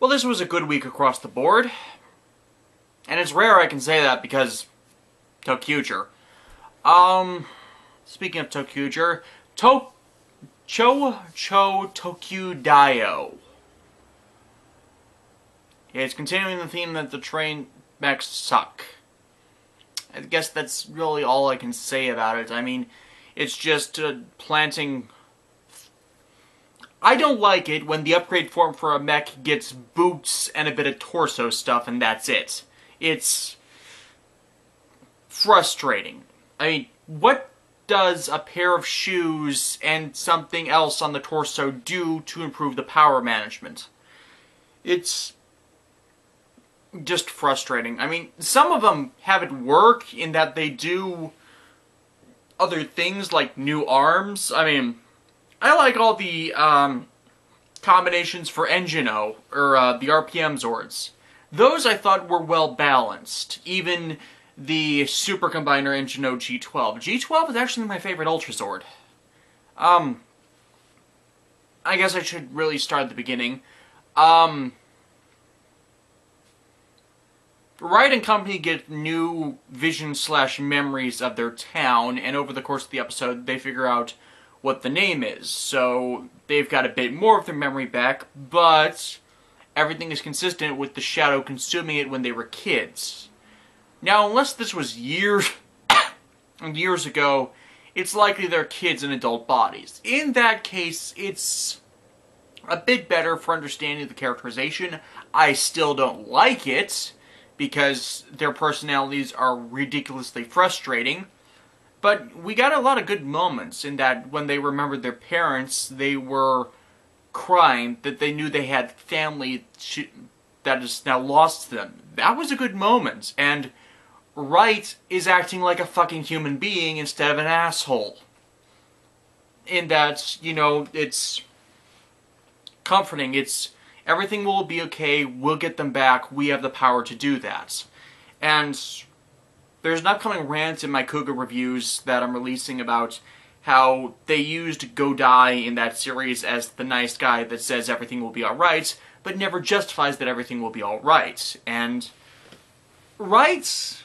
Well, this was a good week across the board. And it's rare I can say that because Toqger. Speaking of Toqger, Toku Dio. It's continuing the theme that the train mechs suck. I guess that's really all I can say about it. I mean, it's just planting... I don't like it when the upgrade form for a mech gets boots and a bit of torso stuff and that's it. It's frustrating. I mean, what does a pair of shoes and something else on the torso do to improve the power management? It's just frustrating. I mean, some of them have it work in that they do other things like new arms. I mean, I like all the combinations for Engino, or the RPM Zords. Those I thought were well balanced. Even the Super Combiner Engino G12. G12 is actually my favorite Ultra Zord. I guess I should really start at the beginning. Wright and company get new vision/memories of their town, and over the course of the episode, they figure out what the name is. So they've got a bit more of their memory back, but everything is consistent with the shadow consuming it when they were kids. Now, unless this was years and years ago, it's likely they're kids in adult bodies. In that case, it's a bit better for understanding the characterization. I still don't like it, because their personalities are ridiculously frustrating. But we got a lot of good moments in that when they remembered their parents, they were crying, that they knew they had family that is now lost to them. That was a good moment, and Wright is acting like a fucking human being instead of an asshole. In that, you know, it's comforting, it's everything will be okay, we'll get them back, we have the power to do that. And there's an upcoming rant in my Cougar reviews that I'm releasing about how they used Godai in that series as the nice guy that says everything will be alright, but never justifies that everything will be alright. And Wright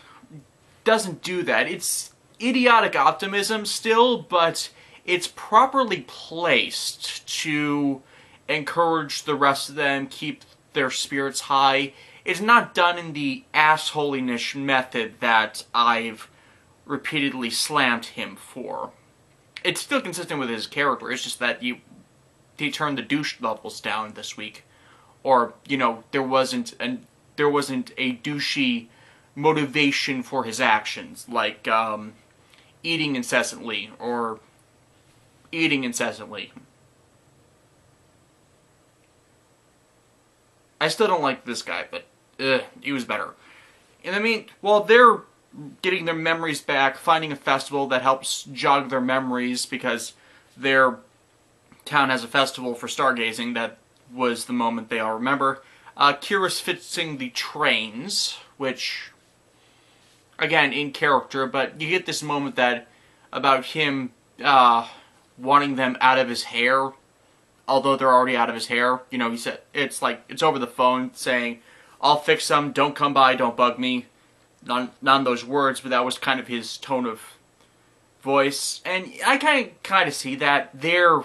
doesn't do that. It's idiotic optimism still, but it's properly placed to encourage the rest of them, keep their spirits high. It's not done in the assholiness method that I've repeatedly slammed him for. It's still consistent with his character, it's just that he turned the douche levels down this week. Or, you know, there wasn't a douchey motivation for his actions, like eating incessantly, or eating incessantly. I still don't like this guy, but he was better. And I mean, while they're getting their memories back, finding a festival that helps jog their memories because their town has a festival for stargazing, that was the moment they all remember. Kira's fixing the trains, which, again, in character, but you get this moment that, about him wanting them out of his hair, although they're already out of his hair. You know, he said, it's like, it's over the phone saying, I'll fix them, don't come by, don't bug me. Not those words, but that was kind of his tone of voice. And I kind of see that. They're,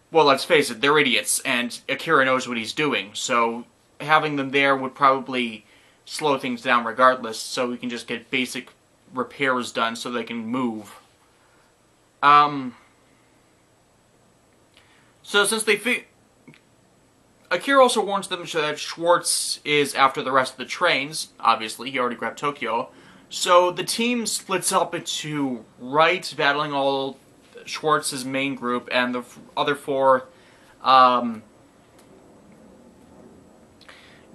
well, let's face it, they're idiots, and Akira knows what he's doing, so having them there would probably slow things down regardless, so we can just get basic repairs done so they can move. So since Akira also warns them that Schwartz is after the rest of the trains. Obviously, he already grabbed Tokyo. So the team splits up into Wright battling all Schwartz's main group, and the other four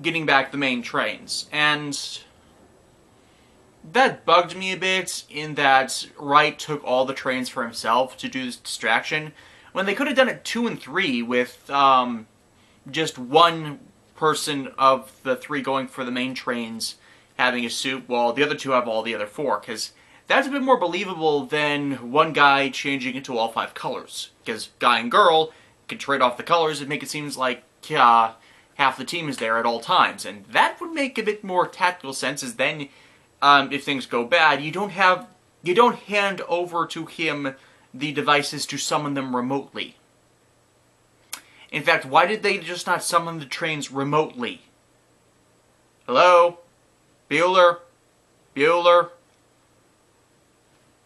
getting back the main trains. And that bugged me a bit, in that Wright took all the trains for himself to do this distraction, when they could have done it 2 and 3 with just one person of the 3 going for the main trains having a suit, while the other 2 have all the other 4, because that's a bit more believable than one guy changing into all 5 colors, because guy and girl can trade off the colors and make it seem like half the team is there at all times. And that would make a bit more tactical sense, as then, if things go bad, you don't hand over to him the devices to summon them remotely. In fact, why did they just not summon the trains remotely? Hello? Bueller? Bueller?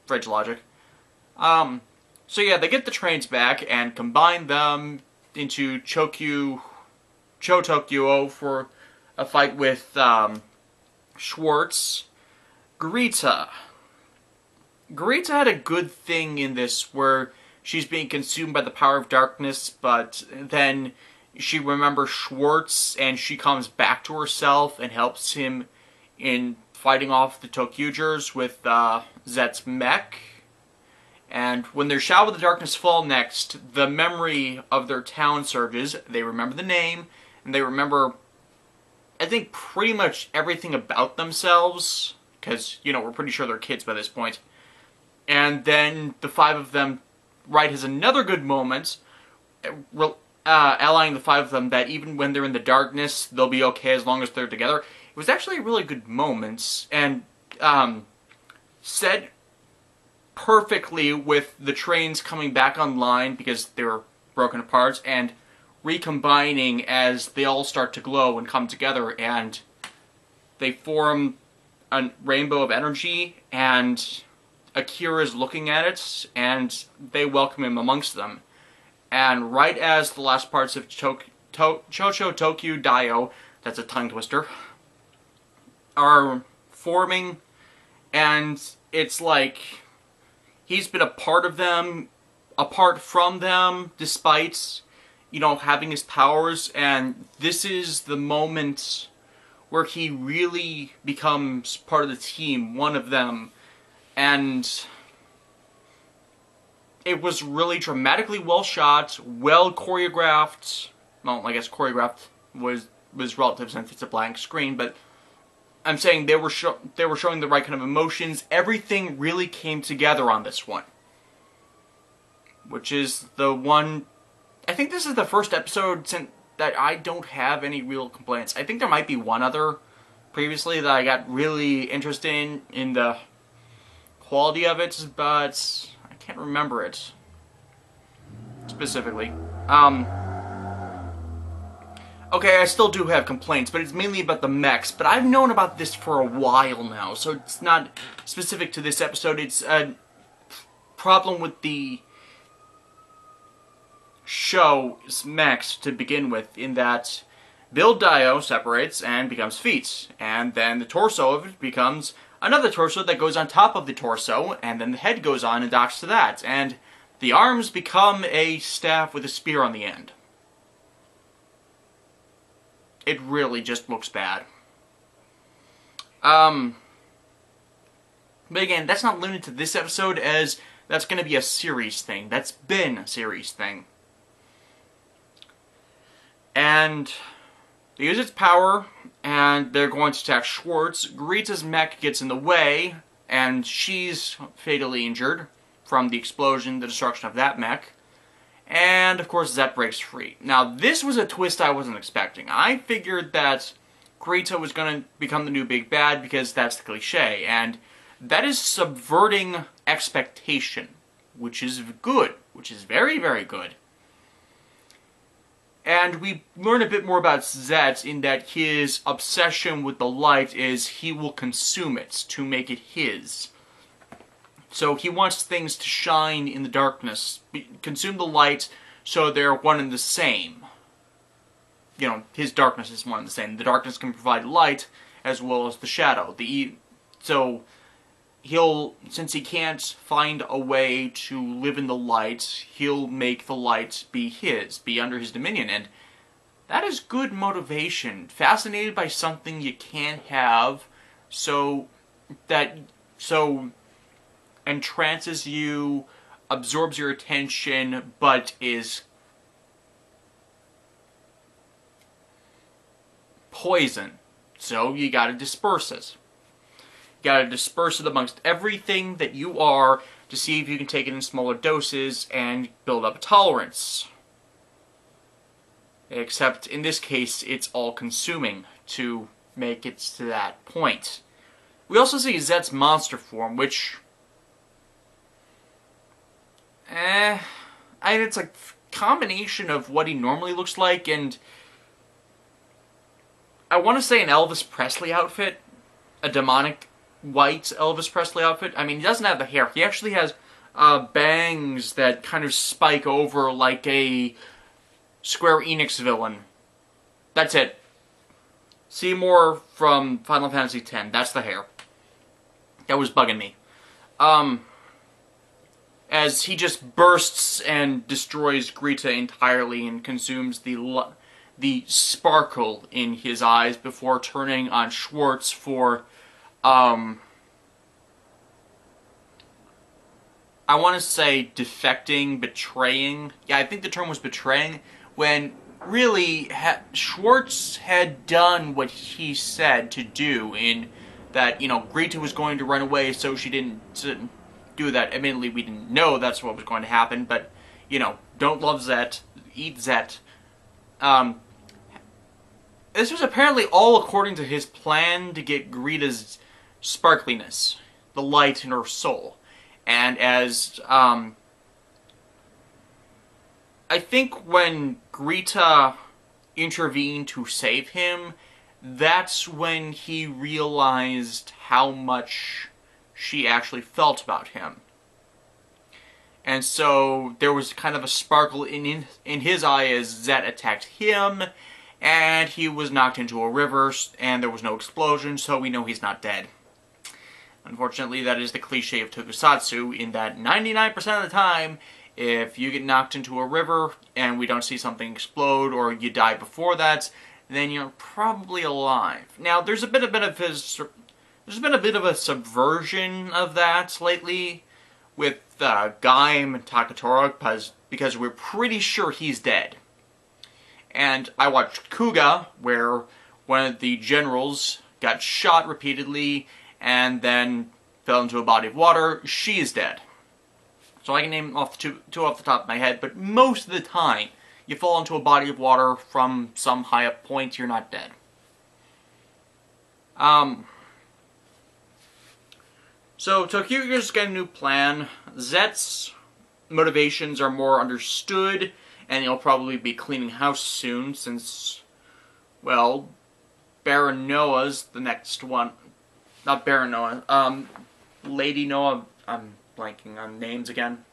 Fridge logic. So yeah, they get the trains back and combine them into Chotokyo for a fight with Schwartz. Garita had a good thing in this where she's being consumed by the power of darkness, but then she remembers Schwartz and she comes back to herself and helps him in fighting off the Toqgers with Zet's mech. And when their Shadow of the Darkness fall next, the memory of their town surges. They remember the name, and they remember, I think, pretty much everything about themselves, because, you know, we're pretty sure they're kids by this point. And then the five of them, Wright has another good moment, allying the five of them that even when they're in the darkness, they'll be okay as long as they're together. It was actually a really good moment, and said perfectly with the trains coming back online because they were broken apart, and recombining as they all start to glow and come together, and they form a rainbow of energy, and Akira's looking at it, and they welcome him amongst them. And right as the last parts of Chocho Dio, that's a tongue twister, are forming, and it's like he's been a part of them, apart from them, despite, you know, having his powers, and this is the moment where he really becomes part of the team, one of them, and it was really dramatically well shot, well choreographed. Well, I guess choreographed was relative since it's a blank screen, but I'm saying they were showing the right kind of emotions. Everything really came together on this one, which is the one. I think this is the first episode since that I don't have any real complaints. I think there might be one other previously that I got really interested in the quality of it, but I can't remember it specifically. Okay, I still do have complaints, but it's mainly about the mechs. But I've known about this for a while now, so it's not specific to this episode. It's a problem with the show's mechs to begin with, in that Build Dio separates and becomes feet, and then the torso of it becomes another torso that goes on top of the torso, and then the head goes on and docks to that, and the arms become a staff with a spear on the end. It really just looks bad. But again, that's not limited to this episode, as that's going to be a series thing. That's been a series thing. And they use its power, and they're going to attack Schwartz. Garita's mech gets in the way, and she's fatally injured from the explosion, the destruction of that mech. And, of course, Zet breaks free. Now, this was a twist I wasn't expecting. I figured that Garita was going to become the new big bad because that's the cliche, and that is subverting expectation, which is good, which is very, very good. And we learn a bit more about Zet in that his obsession with the light is he will consume it to make it his. So he wants things to shine in the darkness, consume the light, so they're one and the same. You know, his darkness is one and the same. The darkness can provide light as well as the shadow. So since he can't find a way to live in the light, he'll make the light be his, be under his dominion. And that is good motivation. Fascinated by something you can't have, so entrances you, absorbs your attention, but is poison. So you gotta disperse it. You gotta disperse it amongst everything that you are to see if you can take it in smaller doses and build up a tolerance. Except in this case, it's all-consuming to make it to that point. We also see Zet's monster form, which... it's a combination of what he normally looks like and... I want to say an Elvis Presley outfit. A demonic white Elvis Presley outfit. I mean, he doesn't have the hair. He actually has bangs that kind of spike over like a Square Enix villain. That's it. Seymour from Final Fantasy X. That's the hair. That was bugging me. As he just bursts and destroys Greta entirely and consumes the sparkle in his eyes before turning on Schwartz for, I want to say defecting, betraying. Yeah, I think the term was betraying, when really Schwartz had done what he said to do in that, Greta was going to run away, so she didn't do that. Admittedly, we didn't know that's what was going to happen, but, don't love Zet, eat Zet. This was apparently all according to his plan to get Greta's sparkliness, the light in her soul. And as, I think when Greta intervened to save him, that's when he realized how much she actually felt about him. And so there was kind of a sparkle in his eye as Zet attacked him, and he was knocked into a river, and there was no explosion, so we know he's not dead. Unfortunately, that is the cliche of Tokusatsu, in that 99% of the time, if you get knocked into a river and we don't see something explode, or you die before that, then you're probably alive. Now, there's been a bit of a subversion of that lately with Gaim and Takatora, because we're pretty sure he's dead. And I watched Kuga, where one of the generals got shot repeatedly and then fell into a body of water. She is dead. So I can name off two off the top of my head, but most of the time, you fall into a body of water from some high up point, you're not dead. So Toqger's got a new plan. Zet's motivations are more understood, and he'll probably be cleaning house soon, since, well, Baron Noah's the next one. Not Baron Noah, Lady Noah, I'm blanking on names again.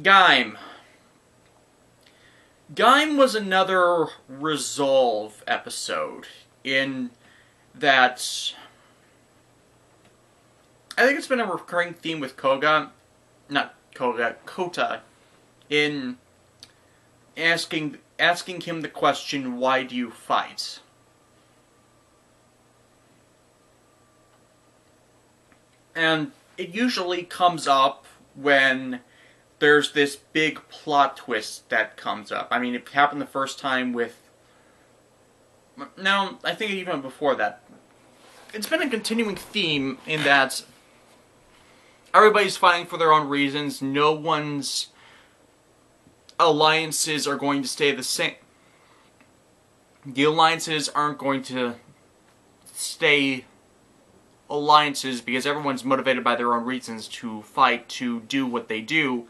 Gaim. Gaim was another Resolve episode, in that I think it's been a recurring theme with Kouta, in asking him the question, why do you fight? And it usually comes up when there's this big plot twist that comes up. I mean, it happened the first time with... No, I think even before that. It's been a continuing theme in that everybody's fighting for their own reasons. No one's alliances are going to stay the same. The alliances aren't going to stay alliances because everyone's motivated by their own reasons to fight, to do what they do.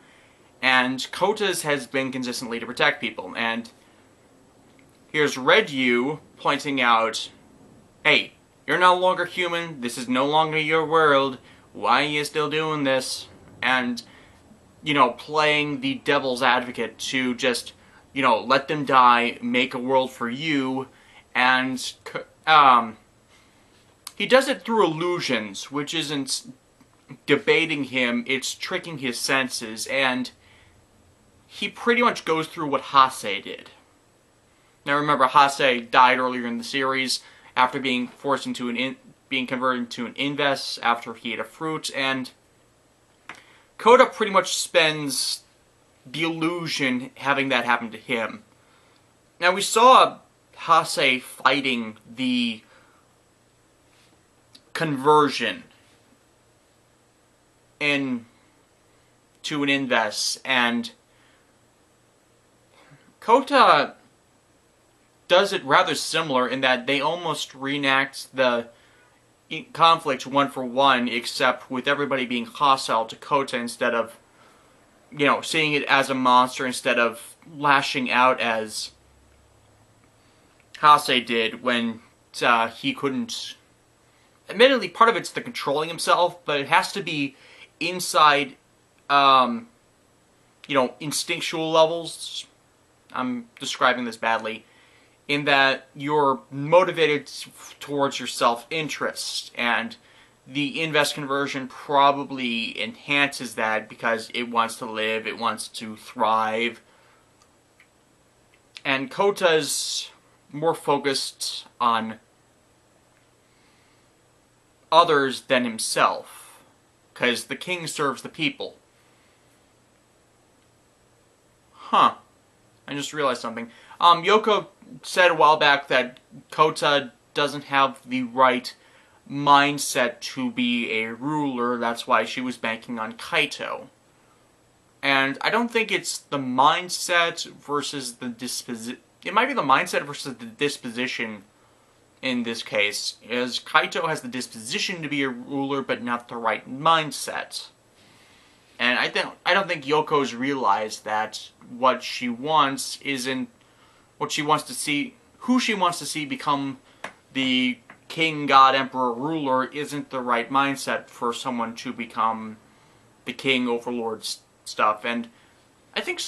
And Kouta's has been consistently to protect people. And here's Redyu pointing out, hey, you're no longer human, this is no longer your world, why are you still doing this? And, playing the devil's advocate to just, let them die, make a world for you, and, he does it through illusions, which isn't debating him, it's tricking his senses, and he pretty much goes through what Hase did. Now remember, Hase died earlier in the series after being forced into being converted into an Inves after he ate a fruit, and Kouta pretty much spends the illusion having that happen to him. Now we saw Hase fighting the conversion into an Inves, and Kouta does it rather similar in that they almost reenact the conflict one for one, except with everybody being hostile to Kouta instead of, seeing it as a monster instead of lashing out as Hase did when he couldn't. Admittedly, part of it's the controlling himself, but it has to be inside, instinctual levels. I'm describing this badly. In that you're motivated towards your self-interest, and the invest conversion probably enhances that because it wants to live, it wants to thrive. And Kouta's more focused on others than himself, because the king serves the people. Huh. I just realized something. Yoko said a while back that Kouta doesn't have the right mindset to be a ruler, that's why she was banking on Kaito. And I don't think it's the mindset versus the disposition. It might be the mindset versus the disposition in this case, as Kaito has the disposition to be a ruler, but not the right mindset. And I don't think Yoko's realized that what she wants isn't what she wants to see. Who she wants to see become the king, god, emperor, ruler isn't the right mindset for someone to become the king, overlord stuff. And I think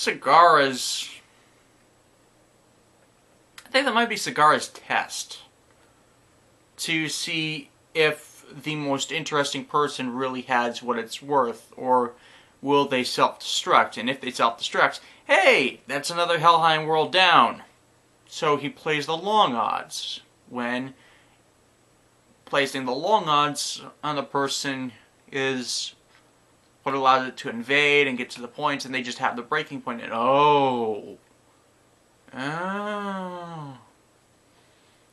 that might be Sagara's test to see if the most interesting person really has what it's worth, or will they self-destruct? And if they self-destruct, hey, that's another Helheim world down. So he plays the long odds, when placing the long odds on the person is what allows it to invade and get to the point, and they just have the breaking point. And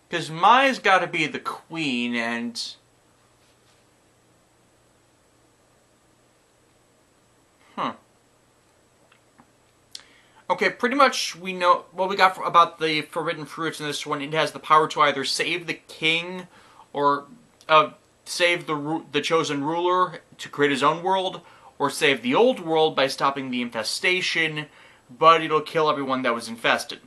because Mai's got to be the queen, and okay, pretty much we know what we got about the forbidden fruits in this one. It has the power to either save the king or save the chosen ruler to create his own world, or save the old world by stopping the infestation, but it'll kill everyone that was infested.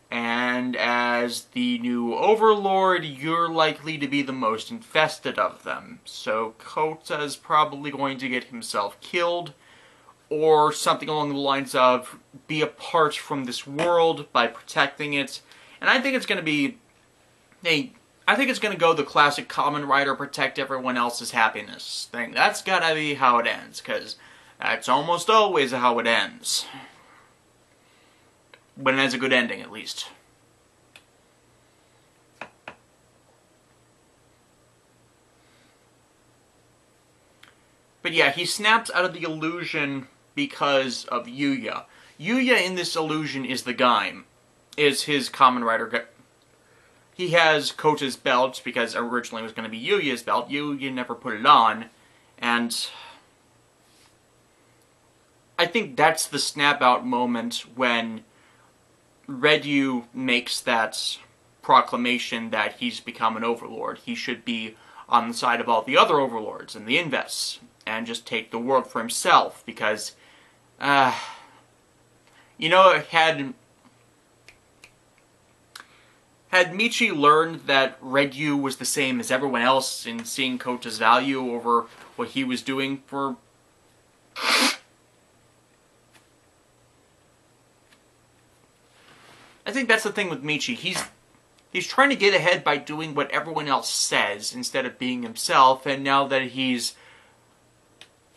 And as the new overlord, you're likely to be the most infested of them. So Kouta's probably going to get himself killed, or something along the lines of be apart from this world by protecting it. And I think it's going to be I think it's going to go the classic Kamen Rider protect everyone else's happiness thing. That's got to be how it ends, because that's almost always how it ends. But it has a good ending, at least. But yeah, he snaps out of the illusion because of Yuya. Yuya in this illusion is the Gaim. Is his Kamen Rider. He has Kouta's belt, because originally it was going to be Yuya's belt. Yuya never put it on. And I think that's the snap-out moment when Redyu makes that proclamation that he's become an overlord. He should be on the side of all the other overlords and the invests, and just take the world for himself, because, had Michi learned that Redyu was the same as everyone else in seeing Kouta's value over what he was doing for... I think that's the thing with Michi. He's trying to get ahead by doing what everyone else says instead of being himself, and now that he's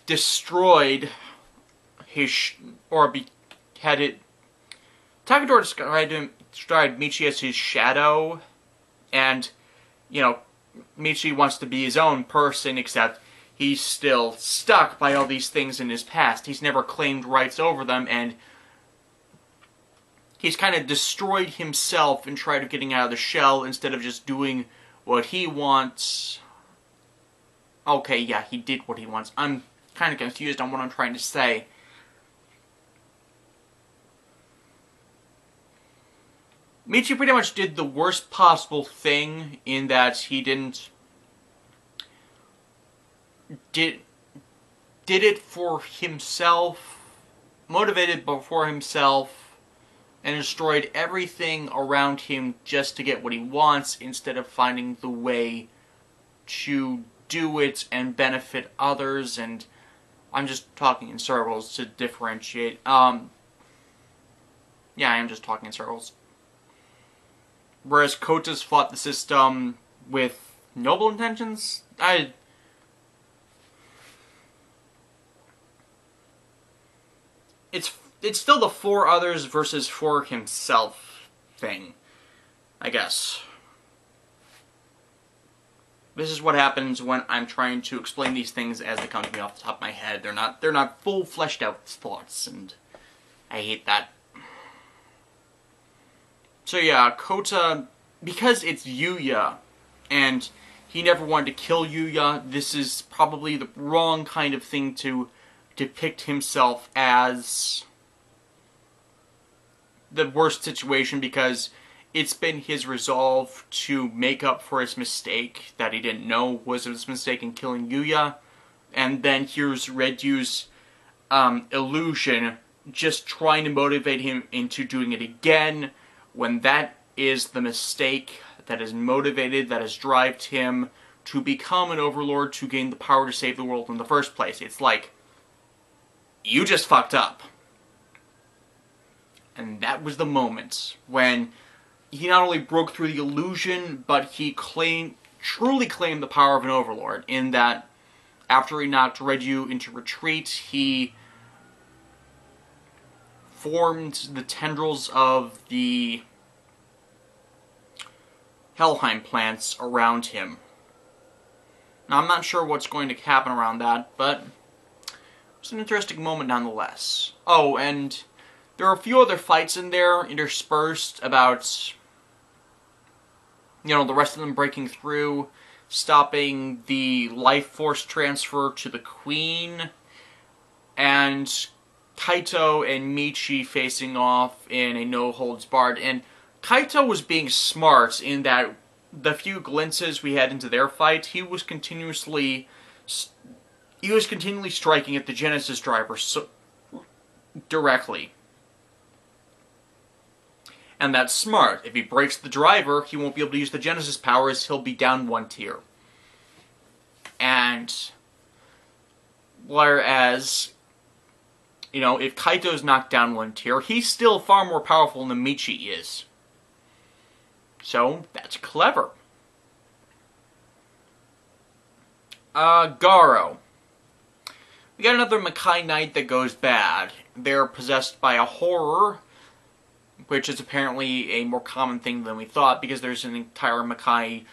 destroyed his... had it... Takador described Michi as his shadow, and, Michi wants to be his own person, except he's still stuck by all these things in his past. He's never claimed rights over them, and he's kind of destroyed himself and tried getting out of the shell instead of just doing what he wants. Okay, yeah, he did what he wants. I'm kind of confused on what I'm trying to say. Michi pretty much did the worst possible thing in that he did it for himself, motivated for himself, and destroyed everything around him just to get what he wants instead of finding the way to do it and benefit others. And I'm just talking in circles to differentiate. Yeah, I am just talking in circles. Whereas Kouta's fought the system with noble intentions. It's still the for others versus for himself thing, I guess. This is what happens when I'm trying to explain these things as they come to me off the top of my head. They're not full fleshed out thoughts, and I hate that. So yeah, Kouta, because it's Yuya, and he never wanted to kill Yuya, this is probably the wrong kind of thing to depict himself as the worst situation, because it's been his resolve to make up for his mistake that he didn't know was his mistake in killing Yuya, and then here's Redyu's illusion just trying to motivate him into doing it again, when that is the mistake that is motivated, that has driven him to become an overlord to gain the power to save the world in the first place. It's like, you just fucked up. And that was the moment when he not only broke through the illusion, but he truly claimed the power of an overlord, in that after he knocked Redyu into retreat, he formed the tendrils of the Helheim plants around him. Now, I'm not sure what's going to happen around that, but it's an interesting moment nonetheless. Oh, and there are a few other fights in there interspersed about, the rest of them breaking through, stopping the life force transfer to the Queen, and Kaito and Michi facing off in a no-holds-barred. And Kaito was being smart in that the few glimpses we had into their fight, he was continually striking at the Genesis driver directly. And that's smart. If he breaks the driver, he won't be able to use the Genesis powers, he'll be down one tier. And whereas, if Kaito's knocked down one tier, he's still far more powerful than Michi is. So, that's clever. Garo. We got another Makai Knight that goes bad. They're possessed by a horror, which is apparently a more common thing than we thought, because there's an entire Makai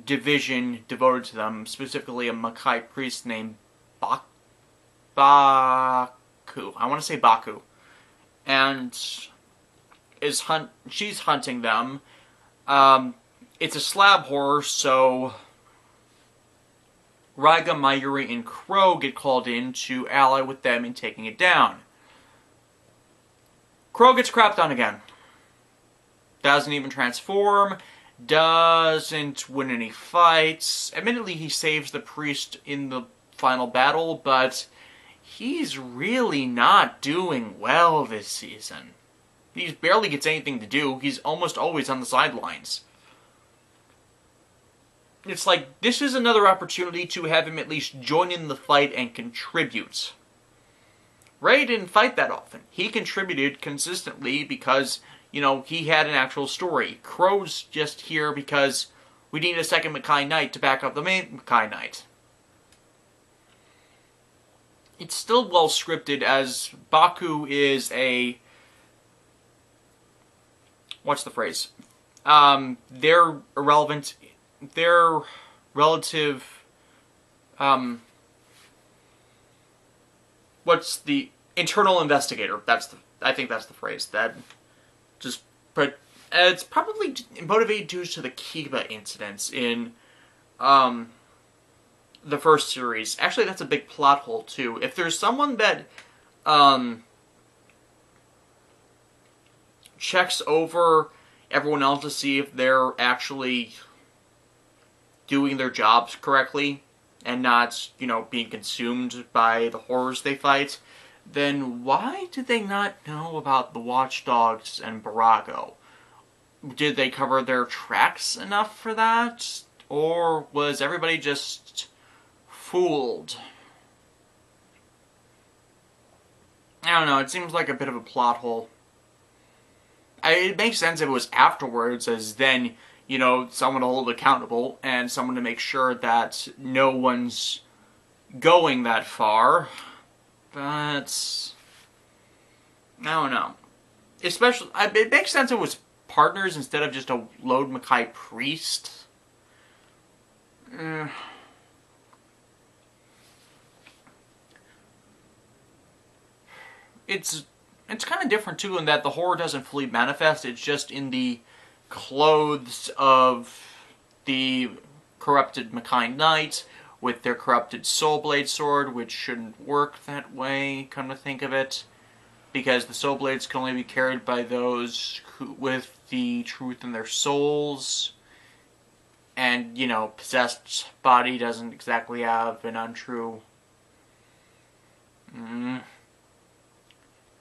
division devoted to them, specifically a Makai priest named Baku. I want to say Baku. And she's hunting them. It's a slab horror, so Raiga, Mayuri, and Crow get called in to ally with them in taking it down. Crow gets crapped on again. Doesn't even transform. Doesn't win any fights. Admittedly, he saves the priest in the final battle, but he's really not doing well this season. He barely gets anything to do. He's almost always on the sidelines. It's like, this is another opportunity to have him at least join in the fight and contribute. Ray didn't fight that often. He contributed consistently because, he had an actual story. Crow's just here because we need a second Makai Knight to back up the main Makai Knight. It's still well scripted, as Baku is a... what's the phrase? They're irrelevant. Their relative, what's the internal investigator? I think that's the phrase. It's probably motivated due to the Kiba incidents in, the first series. Actually, that's a big plot hole too. If there's someone that, checks over everyone else to see if they're actually doing their jobs correctly and not, being consumed by the horrors they fight, then why did they not know about the Watchdogs and Barago? Did they cover their tracks enough for that? Or was everybody just fooled? I don't know, it seems like a bit of a plot hole. It makes sense if it was afterwards, as then, someone to hold accountable and someone to make sure that no one's going that far. But I don't know. Especially, it makes sense if it was partners instead of just a Lode Mackay priest. It's kind of different too in that the horror doesn't fully manifest. It's just in the clothes of the corrupted Mackay Knight with their corrupted Soul Blade sword, which shouldn't work that way, come to think of it, because the Soul Blades can only be carried by those with the truth in their souls, and, possessed body doesn't exactly have an untrue...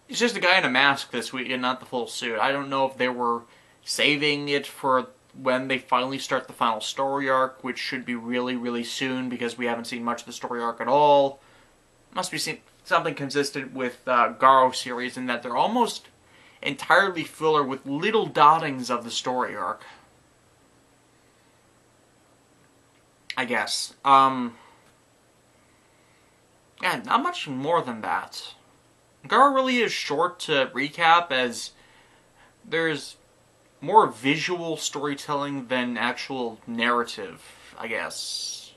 It's just a guy in a mask this week and not the full suit. I don't know if they were saving it for when they finally start the final story arc, which should be really, really soon because we haven't seen much of the story arc at all. Must be something consistent with Garo series in that they're almost entirely filler with little dottings of the story arc. I guess. Yeah, not much more than that. Garo really is short to recap, as there's more visual storytelling than actual narrative, I guess.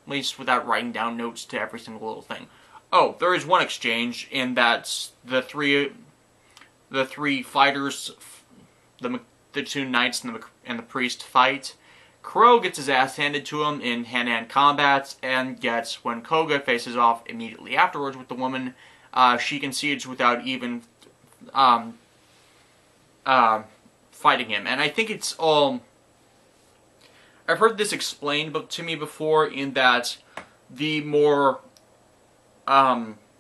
At least without writing down notes to every single little thing. Oh, there is one exchange in that the three fighters, the two knights and the priest fight. Crow gets his ass handed to him in hand-to-hand combats, and gets, when Koga faces off immediately afterwards with the woman, she concedes without even fighting him. And I think it's all... I've heard this explained to me before, in that the more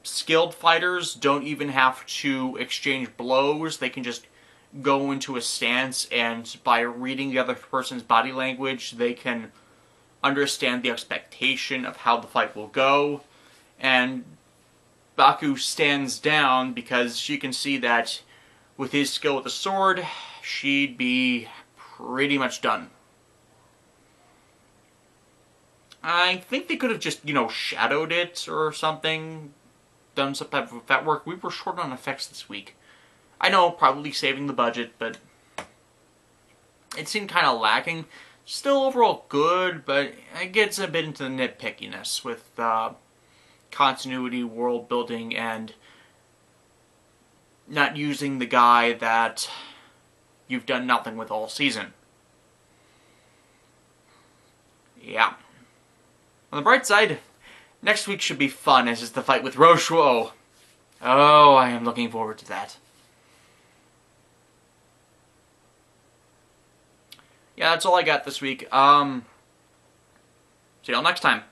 skilled fighters don't even have to exchange blows. They can just go into a stance, and by reading the other person's body language, they can understand the expectation of how the fight will go. And Baku stands down because she can see that with his skill with the sword, she'd be pretty much done. I think they could have just, shadowed it or something, done some type of effect work. We were short on effects this week. I know, probably saving the budget, but it seemed kind of lacking. Still overall good, but it gets a bit into the nitpickiness with continuity, world building, and not using the guy that you've done nothing with all season. Yeah. On the bright side, next week should be fun, as is the fight with Roshuo. Oh, I am looking forward to that. Yeah, that's all I got this week. See y'all next time.